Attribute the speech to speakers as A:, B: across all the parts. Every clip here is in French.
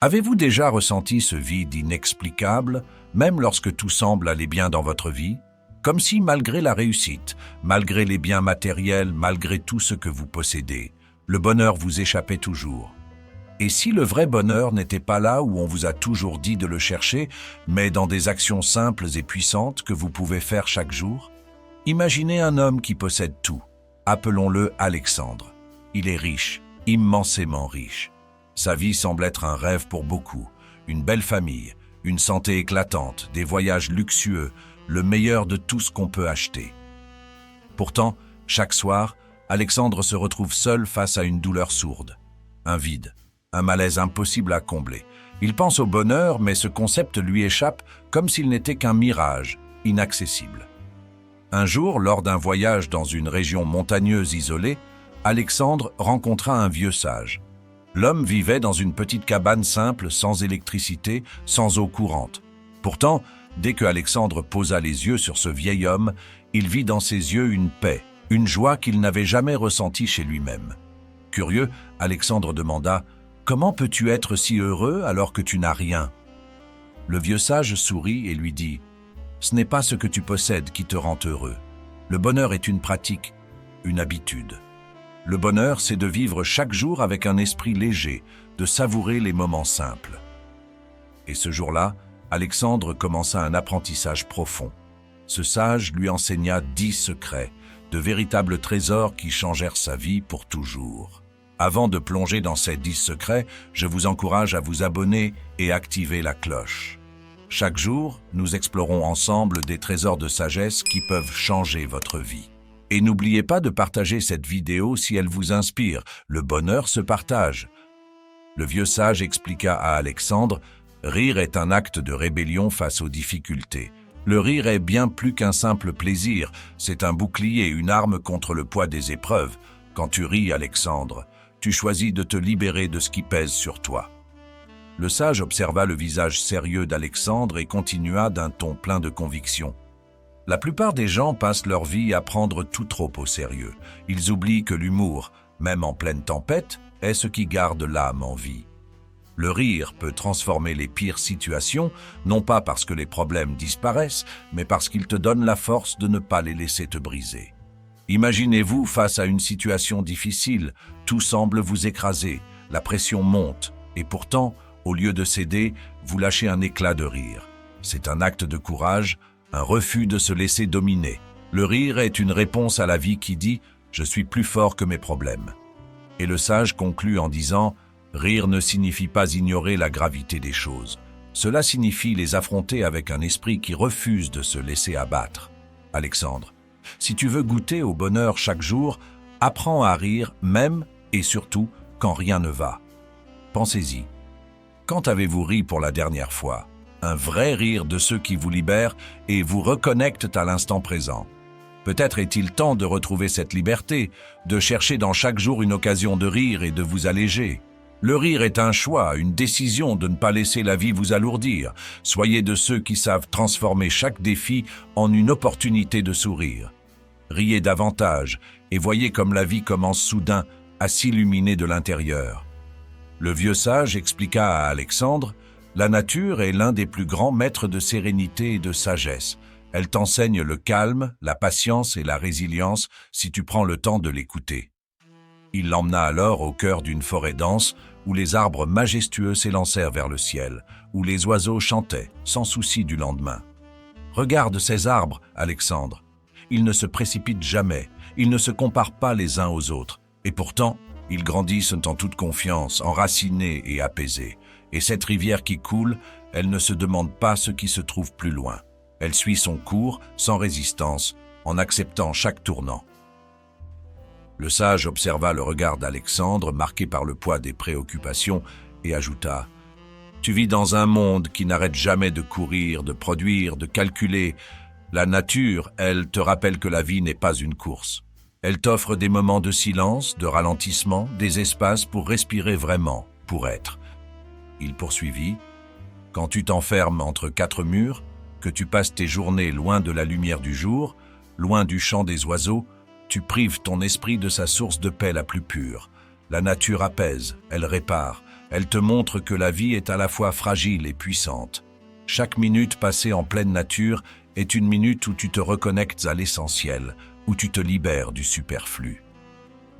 A: Avez-vous déjà ressenti ce vide inexplicable, même lorsque tout semble aller bien dans votre vie? Comme si, malgré la réussite, malgré les biens matériels, malgré tout ce que vous possédez, le bonheur vous échappait toujours. Et si le vrai bonheur n'était pas là où on vous a toujours dit de le chercher, mais dans des actions simples et puissantes que vous pouvez faire chaque jour? Imaginez un homme qui possède tout. Appelons-le Alexandre. Il est riche, immensément riche. Sa vie semble être un rêve pour beaucoup. Une belle famille, une santé éclatante, des voyages luxueux, le meilleur de tout ce qu'on peut acheter. Pourtant, chaque soir, Alexandre se retrouve seul face à une douleur sourde. Un vide, un malaise impossible à combler. Il pense au bonheur, mais ce concept lui échappe comme s'il n'était qu'un mirage, inaccessible. Un jour, lors d'un voyage dans une région montagneuse isolée, Alexandre rencontra un vieux sage. L'homme vivait dans une petite cabane simple, sans électricité, sans eau courante. Pourtant, dès que Alexandre posa les yeux sur ce vieil homme, il vit dans ses yeux une paix, une joie qu'il n'avait jamais ressentie chez lui-même. Curieux, Alexandre demanda « Comment peux-tu être si heureux alors que tu n'as rien ?» Le vieux sage sourit et lui dit « Ce n'est pas ce que tu possèdes qui te rend heureux. Le bonheur est une pratique, une habitude. Le bonheur, c'est de vivre chaque jour avec un esprit léger, de savourer les moments simples. » Et ce jour-là, Alexandre commença un apprentissage profond. Ce sage lui enseigna 10 secrets, de véritables trésors qui changèrent sa vie pour toujours. Avant de plonger dans ces 10 secrets, je vous encourage à vous abonner et activer la cloche. Chaque jour, nous explorons ensemble des trésors de sagesse qui peuvent changer votre vie. Et n'oubliez pas de partager cette vidéo si elle vous inspire. Le bonheur se partage. Le vieux sage expliqua à Alexandre « Rire est un acte de rébellion face aux difficultés. Le rire est bien plus qu'un simple plaisir. C'est un bouclier, une arme contre le poids des épreuves. Quand tu ris, Alexandre, tu choisis de te libérer de ce qui pèse sur toi. » Le sage observa le visage sérieux d'Alexandre et continua d'un ton plein de conviction. La plupart des gens passent leur vie à prendre tout trop au sérieux. Ils oublient que l'humour, même en pleine tempête, est ce qui garde l'âme en vie. Le rire peut transformer les pires situations, non pas parce que les problèmes disparaissent, mais parce qu'il te donne la force de ne pas les laisser te briser. Imaginez-vous face à une situation difficile, tout semble vous écraser, la pression monte, et pourtant, au lieu de céder, vous lâchez un éclat de rire. C'est un acte de courage, un refus de se laisser dominer. Le rire est une réponse à la vie qui dit « Je suis plus fort que mes problèmes ». Et le sage conclut en disant « Rire ne signifie pas ignorer la gravité des choses. Cela signifie les affronter avec un esprit qui refuse de se laisser abattre. » Alexandre, si tu veux goûter au bonheur chaque jour, apprends à rire même et surtout quand rien ne va. Pensez-y. Quand avez-vous ri pour la dernière fois? Un vrai rire de ceux qui vous libèrent et vous reconnectent à l'instant présent. Peut-être est-il temps de retrouver cette liberté, de chercher dans chaque jour une occasion de rire et de vous alléger. Le rire est un choix, une décision de ne pas laisser la vie vous alourdir. Soyez de ceux qui savent transformer chaque défi en une opportunité de sourire. Riez davantage et voyez comme la vie commence soudain à s'illuminer de l'intérieur. Le vieux sage expliqua à Alexandre « La nature est l'un des plus grands maîtres de sérénité et de sagesse. Elle t'enseigne le calme, la patience et la résilience si tu prends le temps de l'écouter. » Il l'emmena alors au cœur d'une forêt dense où les arbres majestueux s'élancèrent vers le ciel, où les oiseaux chantaient, sans souci du lendemain. « Regarde ces arbres, Alexandre. Ils ne se précipitent jamais, ils ne se comparent pas les uns aux autres. Et pourtant, ils grandissent en toute confiance, enracinés et apaisés. Et cette rivière qui coule, elle ne se demande pas ce qui se trouve plus loin. Elle suit son cours, sans résistance, en acceptant chaque tournant. » Le sage observa le regard d'Alexandre, marqué par le poids des préoccupations, et ajouta « Tu vis dans un monde qui n'arrête jamais de courir, de produire, de calculer. La nature, elle, te rappelle que la vie n'est pas une course. Elle t'offre des moments de silence, de ralentissement, des espaces pour respirer vraiment, pour être. » Il poursuivit « Quand tu t'enfermes entre 4 murs, que tu passes tes journées loin de la lumière du jour, loin du chant des oiseaux, tu prives ton esprit de sa source de paix la plus pure. La nature apaise, elle répare, Elle te montre que la vie est à la fois fragile et puissante. Chaque minute passée en pleine nature est une minute où tu te reconnectes à l'essentiel, où tu te libères du superflu.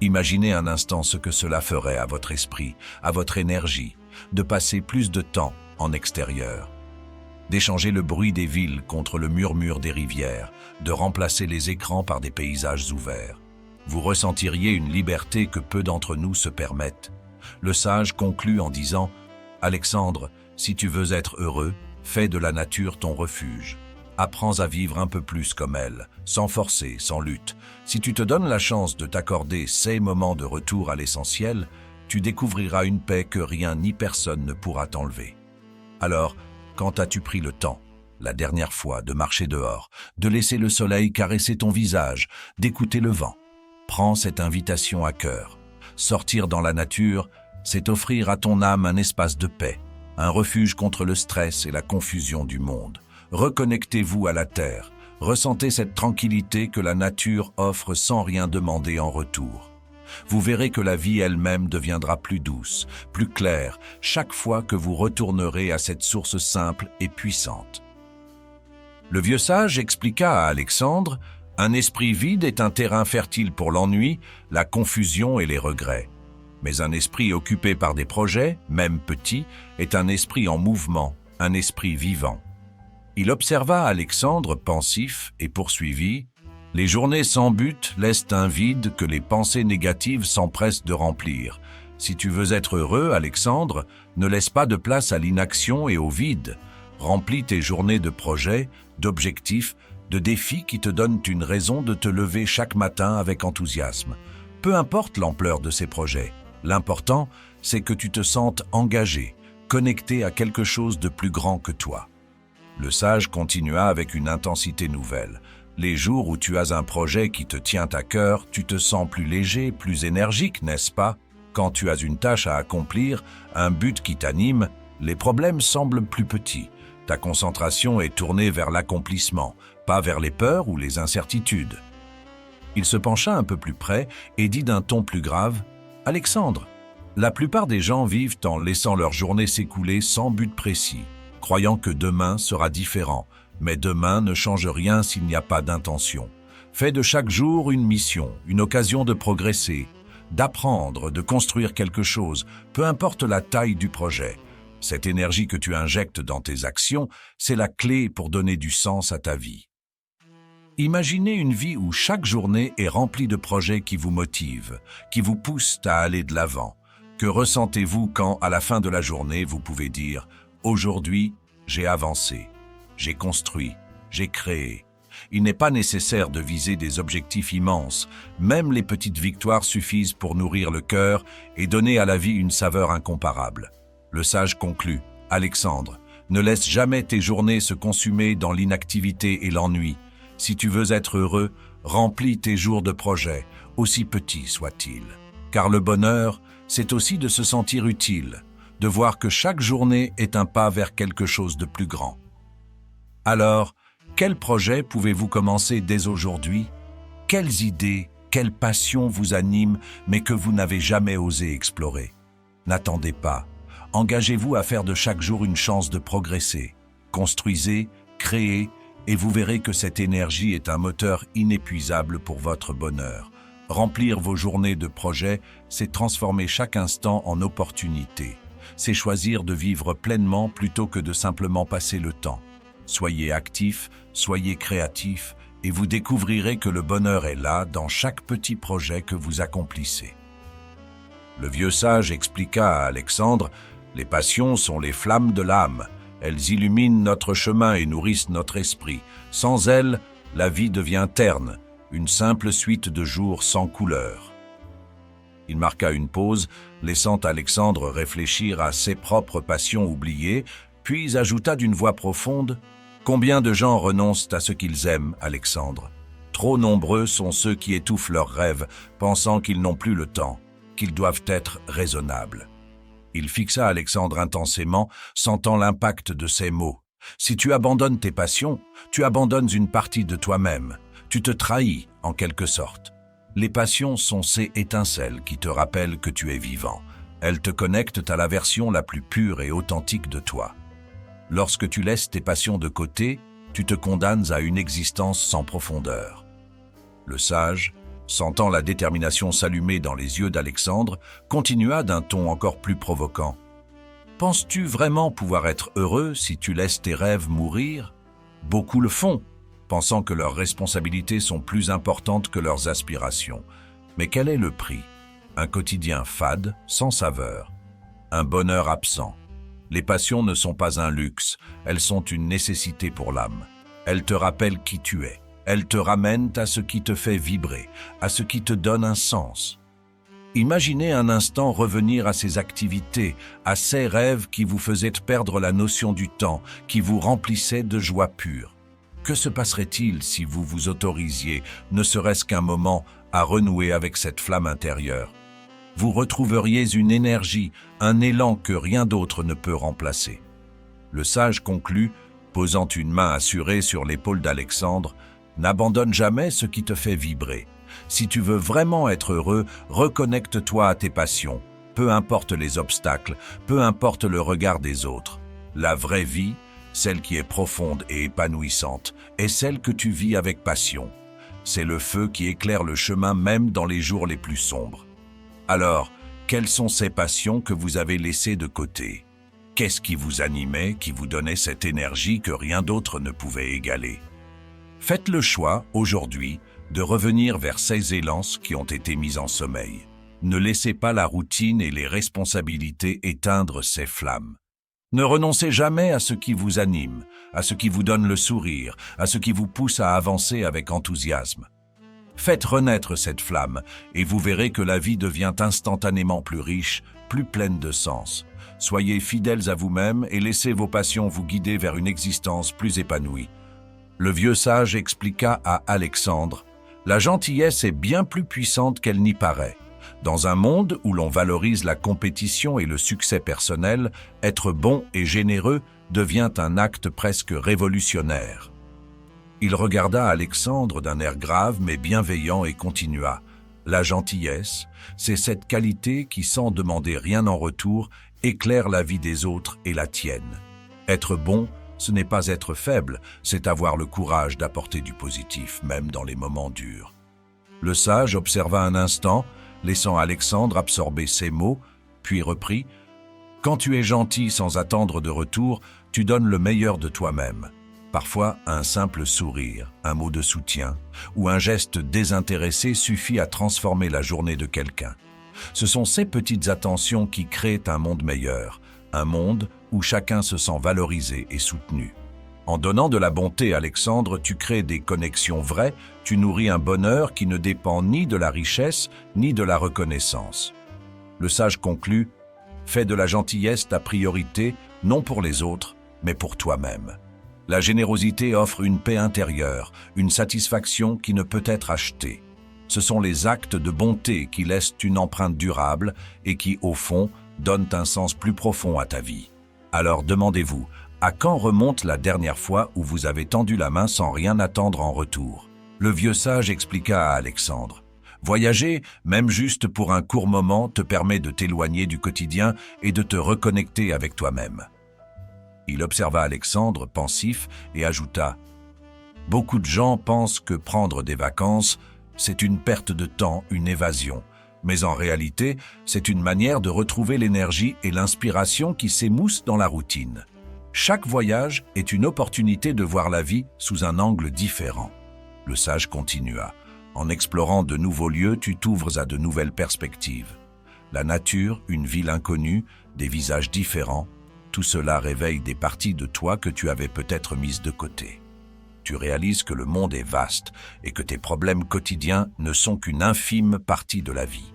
A: Imaginez un instant ce que cela ferait à votre esprit, à votre énergie, de passer plus de temps en extérieur, d'échanger le bruit des villes contre le murmure des rivières, de remplacer les écrans par des paysages ouverts. Vous ressentiriez une liberté que peu d'entre nous se permettent. Le sage conclut en disant « Alexandre, si tu veux être heureux, fais de la nature ton refuge. Apprends à vivre un peu plus comme elle, sans forcer, sans lutte. Si tu te donnes la chance de t'accorder ces moments de retour à l'essentiel, tu découvriras une paix que rien ni personne ne pourra t'enlever. Alors, quand as-tu pris le temps, la dernière fois, de marcher dehors, de laisser le soleil caresser ton visage, d'écouter le vent? Prends cette invitation à cœur. Sortir dans la nature, c'est offrir à ton âme un espace de paix, un refuge contre le stress et la confusion du monde. Reconnectez-vous à la terre, ressentez cette tranquillité que la nature offre sans rien demander en retour. Vous verrez que la vie elle-même deviendra plus douce, plus claire, chaque fois que vous retournerez à cette source simple et puissante. Le vieux sage expliqua à Alexandre: un esprit vide est un terrain fertile pour l'ennui, la confusion et les regrets. Mais un esprit occupé par des projets, même petits, est un esprit en mouvement, un esprit vivant. Il observa Alexandre pensif et poursuivit: « Les journées sans but laissent un vide que les pensées négatives s'empressent de remplir. Si tu veux être heureux, Alexandre, ne laisse pas de place à l'inaction et au vide. Remplis tes journées de projets, d'objectifs, de défis qui te donnent une raison de te lever chaque matin avec enthousiasme. Peu importe l'ampleur de ces projets, l'important, c'est que tu te sentes engagé, connecté à quelque chose de plus grand que toi. » Le sage continua avec une intensité nouvelle. Les jours où tu as un projet qui te tient à cœur, tu te sens plus léger, plus énergique, n'est-ce pas? Quand tu as une tâche à accomplir, un but qui t'anime, les problèmes semblent plus petits. Ta concentration est tournée vers l'accomplissement, pas vers les peurs ou les incertitudes. Il se pencha un peu plus près et dit d'un ton plus grave: « Alexandre, la plupart des gens vivent en laissant leur journée s'écouler sans but précis, croyant que demain sera différent. Mais demain ne change rien s'il n'y a pas d'intention. Fais de chaque jour une mission, une occasion de progresser, d'apprendre, de construire quelque chose, peu importe la taille du projet. Cette énergie que tu injectes dans tes actions, c'est la clé pour donner du sens à ta vie. » Imaginez une vie où chaque journée est remplie de projets qui vous motivent, qui vous poussent à aller de l'avant. Que ressentez-vous quand, à la fin de la journée, vous pouvez dire « Aujourd'hui, j'ai avancé. J'ai construit, j'ai créé. » Il n'est pas nécessaire de viser des objectifs immenses. Même les petites victoires suffisent pour nourrir le cœur et donner à la vie une saveur incomparable. Le sage conclut: « Alexandre, ne laisse jamais tes journées se consumer dans l'inactivité et l'ennui. Si tu veux être heureux, remplis tes jours de projets, aussi petits soient-ils. Car le bonheur, c'est aussi de se sentir utile, de voir que chaque journée est un pas vers quelque chose de plus grand. » Alors, quel projet pouvez-vous commencer dès aujourd'hui? Quelles idées, quelles passions vous animent mais que vous n'avez jamais osé explorer? N'attendez pas. Engagez-vous à faire de chaque jour une chance de progresser. Construisez, créez, et vous verrez que cette énergie est un moteur inépuisable pour votre bonheur. Remplir vos journées de projets, c'est transformer chaque instant en opportunité. C'est choisir de vivre pleinement plutôt que de simplement passer le temps. Soyez actifs, soyez créatifs, et vous découvrirez que le bonheur est là dans chaque petit projet que vous accomplissez. Le vieux sage expliqua à Alexandre: « Les passions sont les flammes de l'âme. Elles illuminent notre chemin et nourrissent notre esprit. Sans elles, la vie devient terne, une simple suite de jours sans couleur. » Il marqua une pause, laissant Alexandre réfléchir à ses propres passions oubliées, puis ajouta d'une voix profonde: « Combien de gens renoncent à ce qu'ils aiment, Alexandre? Trop nombreux sont ceux qui étouffent leurs rêves, pensant qu'ils n'ont plus le temps, qu'ils doivent être raisonnables. » Il fixa Alexandre intensément, sentant l'impact de ces mots. Si tu abandonnes tes passions, tu abandonnes une partie de toi-même. Tu te trahis, en quelque sorte. Les passions sont ces étincelles qui te rappellent que tu es vivant. Elles te connectent à la version la plus pure et authentique de toi. Lorsque tu laisses tes passions de côté, tu te condamnes à une existence sans profondeur. Le sage, sentant la détermination s'allumer dans les yeux d'Alexandre, continua d'un ton encore plus provoquant. « Penses-tu vraiment pouvoir être heureux si tu laisses tes rêves mourir ? Beaucoup le font, pensant que leurs responsabilités sont plus importantes que leurs aspirations. Mais quel est le prix ? Un quotidien fade, sans saveur. Un bonheur absent. Les passions ne sont pas un luxe, elles sont une nécessité pour l'âme. Elles te rappellent qui tu es. Elles te ramènent à ce qui te fait vibrer, à ce qui te donne un sens. Imaginez un instant revenir à ces activités, à ces rêves qui vous faisaient perdre la notion du temps, qui vous remplissaient de joie pure. Que se passerait-il si vous vous autorisiez, ne serait-ce qu'un moment, à renouer avec cette flamme intérieure ? Vous retrouveriez une énergie, un élan que rien d'autre ne peut remplacer. Le sage conclut, posant une main assurée sur l'épaule d'Alexandre, « N'abandonne jamais ce qui te fait vibrer. Si tu veux vraiment être heureux, reconnecte-toi à tes passions, peu importe les obstacles, peu importe le regard des autres. La vraie vie, celle qui est profonde et épanouissante, est celle que tu vis avec passion. C'est le feu qui éclaire le chemin même dans les jours les plus sombres. Alors, quelles sont ces passions que vous avez laissées de côté ? Qu'est-ce qui vous animait, qui vous donnait cette énergie que rien d'autre ne pouvait égaler ? Faites le choix, aujourd'hui, de revenir vers ces élans qui ont été mis en sommeil. Ne laissez pas la routine et les responsabilités éteindre ces flammes. Ne renoncez jamais à ce qui vous anime, à ce qui vous donne le sourire, à ce qui vous pousse à avancer avec enthousiasme. Faites renaître cette flamme et vous verrez que la vie devient instantanément plus riche, plus pleine de sens. Soyez fidèles à vous-même et laissez vos passions vous guider vers une existence plus épanouie. Le vieux sage expliqua à Alexandre, « La gentillesse est bien plus puissante qu'elle n'y paraît. Dans un monde où l'on valorise la compétition et le succès personnel, être bon et généreux devient un acte presque révolutionnaire. » Il regarda Alexandre d'un air grave mais bienveillant et continua, « La gentillesse, c'est cette qualité qui, sans demander rien en retour, éclaire la vie des autres et la tienne. Être bon, ce n'est pas être faible, c'est avoir le courage d'apporter du positif, même dans les moments durs. » Le sage observa un instant, laissant Alexandre absorber ces mots, puis reprit, « Quand tu es gentil sans attendre de retour, tu donnes le meilleur de toi-même. Parfois, un simple sourire, un mot de soutien ou un geste désintéressé suffit à transformer la journée de quelqu'un. Ce sont ces petites attentions qui créent un monde meilleur, un monde où chacun se sent valorisé et soutenu. En donnant de la bonté, Alexandre, tu crées des connexions vraies, tu nourris un bonheur qui ne dépend ni de la richesse ni de la reconnaissance. » Le sage conclut, « Fais de la gentillesse ta priorité, non pour les autres, mais pour toi-même. La générosité offre une paix intérieure, une satisfaction qui ne peut être achetée. Ce sont les actes de bonté qui laissent une empreinte durable et qui, au fond, donnent un sens plus profond à ta vie. Alors demandez-vous, à quand remonte la dernière fois où vous avez tendu la main sans rien attendre en retour ? Le vieux sage expliqua à Alexandre. Voyager, même juste pour un court moment, te permet de t'éloigner du quotidien et de te reconnecter avec toi-même. Il observa Alexandre, pensif, et ajouta « Beaucoup de gens pensent que prendre des vacances, c'est une perte de temps, une évasion. Mais en réalité, c'est une manière de retrouver l'énergie et l'inspiration qui s'émoussent dans la routine. Chaque voyage est une opportunité de voir la vie sous un angle différent. » Le sage continua. « En explorant de nouveaux lieux, tu t'ouvres à de nouvelles perspectives. La nature, une ville inconnue, des visages différents, tout cela réveille des parties de toi que tu avais peut-être mises de côté. Tu réalises que le monde est vaste et que tes problèmes quotidiens ne sont qu'une infime partie de la vie. »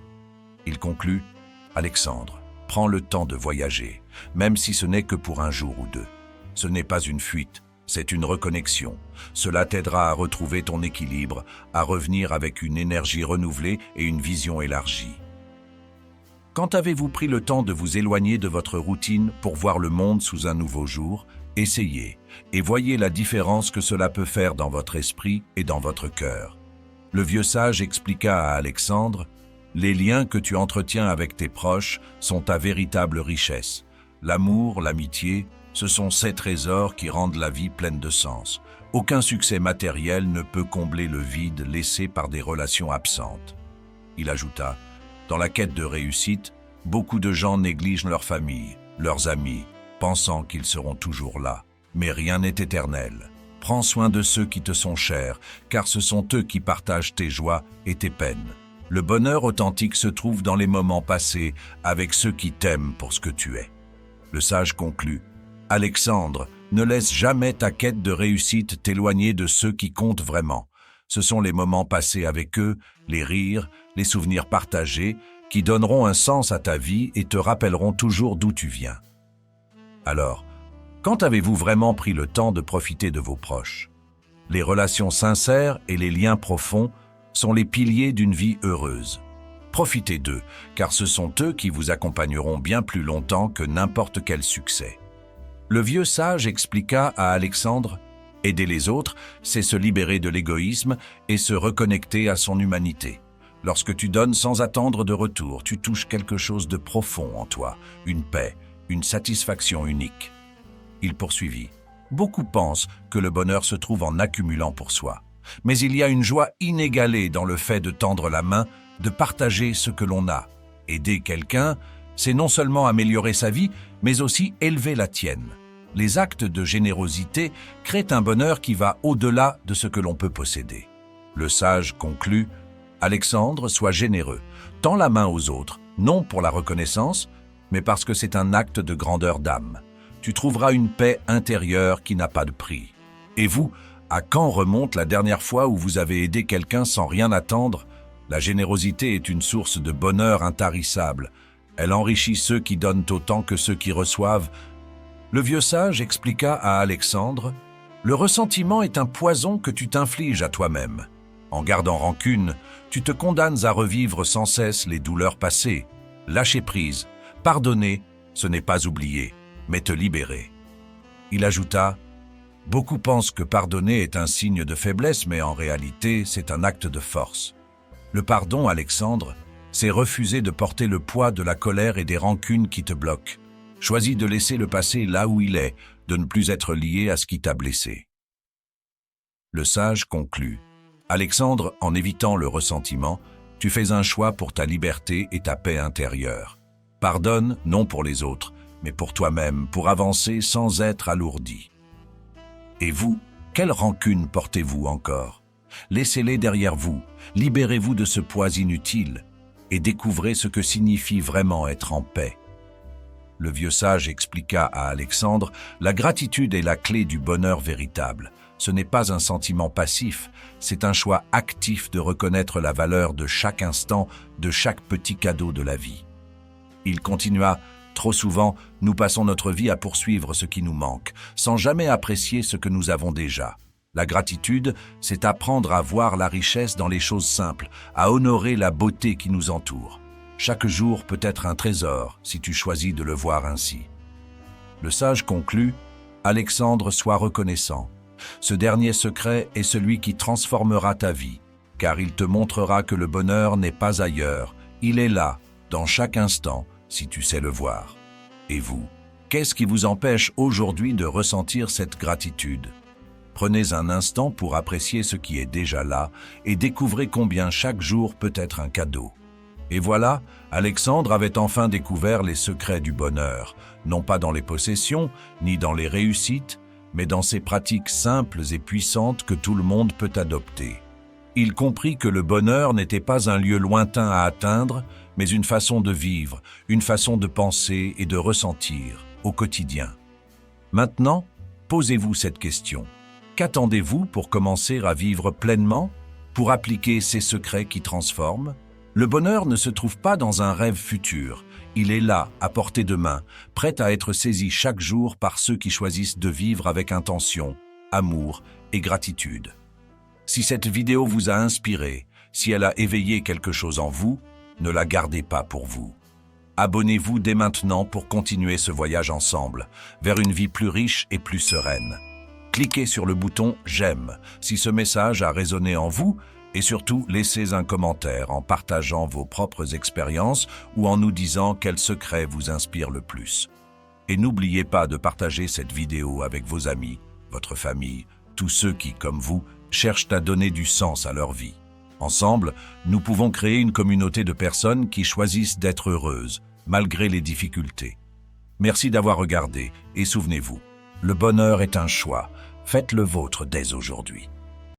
A: Il conclut, « Alexandre, prends le temps de voyager, même si ce n'est que pour un jour ou deux. Ce n'est pas une fuite, c'est une reconnexion. Cela t'aidera à retrouver ton équilibre, à revenir avec une énergie renouvelée et une vision élargie. Quand avez-vous pris le temps de vous éloigner de votre routine pour voir le monde sous un nouveau jour ? Essayez et voyez la différence que cela peut faire dans votre esprit et dans votre cœur. » Le vieux sage expliqua à Alexandre, Les liens que tu entretiens avec tes proches sont ta véritable richesse. L'amour, l'amitié, ce sont ces trésors qui rendent la vie pleine de sens. Aucun succès matériel ne peut combler le vide laissé par des relations absentes. Il ajouta, dans la quête de réussite, beaucoup de gens négligent leur famille, leurs amis, pensant qu'ils seront toujours là. Mais rien n'est éternel. Prends soin de ceux qui te sont chers, car ce sont eux qui partagent tes joies et tes peines. Le bonheur authentique se trouve dans les moments passés avec ceux qui t'aiment pour ce que tu es. Le sage conclut, « Alexandre, ne laisse jamais ta quête de réussite t'éloigner de ceux qui comptent vraiment. Ce sont les moments passés avec eux, les rires, les souvenirs partagés, qui donneront un sens à ta vie et te rappelleront toujours d'où tu viens. » Alors, quand avez-vous vraiment pris le temps de profiter de vos proches? Les relations sincères et les liens profonds sont les piliers d'une vie heureuse. Profitez d'eux, car ce sont eux qui vous accompagneront bien plus longtemps que n'importe quel succès. Le vieux sage expliqua à Alexandre, « Aider les autres, c'est se libérer de l'égoïsme et se reconnecter à son humanité. Lorsque tu donnes sans attendre de retour, tu touches quelque chose de profond en toi, une paix, une satisfaction unique. » Il poursuivit, « Beaucoup pensent que le bonheur se trouve en accumulant pour soi. Mais il y a une joie inégalée dans le fait de tendre la main, de partager ce que l'on a. Aider quelqu'un, c'est non seulement améliorer sa vie, mais aussi élever la tienne. Les actes de générosité créent un bonheur qui va au-delà de ce que l'on peut posséder. » Le sage conclut, « Alexandre, sois généreux. Tends la main aux autres, non pour la reconnaissance, mais parce que c'est un acte de grandeur d'âme. Tu trouveras une paix intérieure qui n'a pas de prix. Et vous, à quand remonte la dernière fois où vous avez aidé quelqu'un sans rien attendre? La générosité est une source de bonheur intarissable. Elle enrichit ceux qui donnent autant que ceux qui reçoivent. » Le vieux sage expliqua à Alexandre, « Le ressentiment est un poison que tu t'infliges à toi-même. En gardant rancune, tu te condamnes à revivre sans cesse les douleurs passées. Lâcher prise, pardonner, ce n'est pas oublier, mais te libérer. » Il ajouta, « Beaucoup pensent que pardonner est un signe de faiblesse, mais en réalité, c'est un acte de force. Le pardon, Alexandre, c'est refuser de porter le poids de la colère et des rancunes qui te bloquent. Choisis de laisser le passé là où il est, de ne plus être lié à ce qui t'a blessé. » Le sage conclut, « Alexandre, en évitant le ressentiment, tu fais un choix pour ta liberté et ta paix intérieure. Pardonne, non pour les autres, mais pour toi-même, pour avancer sans être alourdi. Et vous, quelle rancune portez-vous encore? Laissez-les derrière vous, libérez-vous de ce poids inutile et découvrez ce que signifie vraiment être en paix. » Le vieux sage expliqua à Alexandre, « La gratitude est la clé du bonheur véritable. Ce n'est pas un sentiment passif, c'est un choix actif de reconnaître la valeur de chaque instant, de chaque petit cadeau de la vie. » Il continua, « Trop souvent, nous passons notre vie à poursuivre ce qui nous manque, sans jamais apprécier ce que nous avons déjà. La gratitude, c'est apprendre à voir la richesse dans les choses simples, à honorer la beauté qui nous entoure. Chaque jour peut être un trésor si tu choisis de le voir ainsi. » Le sage conclut, « Alexandre, sois reconnaissant. Ce dernier secret est celui qui transformera ta vie, car il te montrera que le bonheur n'est pas ailleurs, il est là, dans chaque instant, si tu sais le voir. Et vous, qu'est-ce qui vous empêche aujourd'hui de ressentir cette gratitude? Prenez un instant pour apprécier ce qui est déjà là et découvrez combien chaque jour peut être un cadeau. » Et voilà, Alexandre avait enfin découvert les secrets du bonheur, non pas dans les possessions, ni dans les réussites, mais dans ces pratiques simples et puissantes que tout le monde peut adopter. Il comprit que le bonheur n'était pas un lieu lointain à atteindre, mais une façon de vivre, une façon de penser et de ressentir au quotidien. Maintenant, posez-vous cette question. Qu'attendez-vous pour commencer à vivre pleinement, pour appliquer ces secrets qui transforment? Le bonheur ne se trouve pas dans un rêve futur. Il est là, à portée de main, prêt à être saisi chaque jour par ceux qui choisissent de vivre avec intention, amour et gratitude. Si cette vidéo vous a inspiré, si elle a éveillé quelque chose en vous, ne la gardez pas pour vous. Abonnez-vous dès maintenant pour continuer ce voyage ensemble, vers une vie plus riche et plus sereine. Cliquez sur le bouton « J'aime » si ce message a résonné en vous Et surtout, laissez un commentaire en partageant vos propres expériences ou en nous disant quel secret vous inspire le plus. Et n'oubliez pas de partager cette vidéo avec vos amis, votre famille, tous ceux qui, comme vous, cherchent à donner du sens à leur vie. Ensemble, nous pouvons créer une communauté de personnes qui choisissent d'être heureuses, malgré les difficultés. Merci d'avoir regardé et souvenez-vous, le bonheur est un choix. Faites le vôtre dès aujourd'hui.